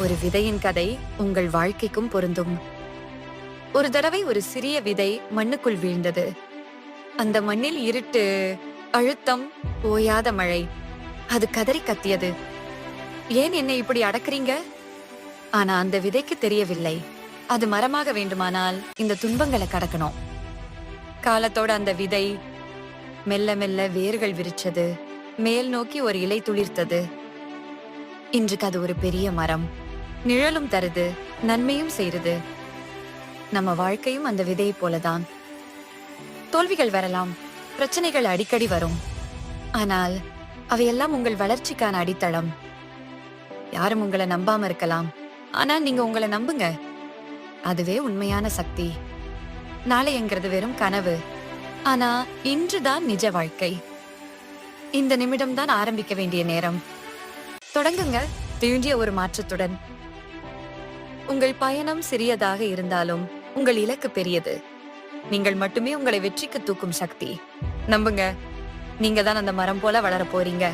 ஒரு விதையின் கதை உங்கள் வாழ்க்கைக்கும் பொருந்தும். ஒரு தடவை ஒரு சிறிய விதை மண்ணுக்குள் வீழ்ந்தது. அந்த மண்ணில் இருட்டு, அழுத்தம், ஓயாத மழை. அது கதறி கத்தியது, ஏன் என்னை இப்படி அடக்குறீங்க? ஆனா அந்த விதைக்கு தெரியவில்லை, அது மரமாக வேண்டுமானால் இந்த துன்பங்களை கடக்கணும். காலத்தோட அந்த விதை மெல்ல மெல்ல வேர்கள் விரிச்சது, மேல் நோக்கி ஒரு இலை துளிர்த்தது. இன்றைக்கு அது ஒரு பெரிய மரம், நிழலும் தருது, நன்மையும் செய்யுது. நம்ம வாழ்க்கையும் அந்த விதையை போலதான். தோல்விகள் வரலாம், பிரச்சனைகள் அடிக்கடி வரும். ஆனால் அவையெல்லாம் உங்கள் வளர்ச்சிக்கான அடித்தளம். யாரும் உங்களை நம்பாம இருக்கலாம், ஆனா நீங்க உங்களை நம்புங்க. அதுவே உண்மையான சக்தி. நாளைங்கிறது வெறும் கனவு, ஆனா இன்றுதான் நிஜ வாழ்க்கை. இந்த நிமிடம் தான் ஆரம்பிக்க வேண்டிய நேரம். தொடங்குங்க வேண்டிய ஒரு மாற்றத்துடன். உங்கள் பயணம் சிறியதாக இருந்தாலும் உங்கள் இலக்கு பெரியது. நீங்கள் மட்டுமே உங்களை வெற்றிக்கு தூக்கும் சக்தி. நம்புங்க, நீங்க தான் அந்த மரம் போல வளர போறீங்க.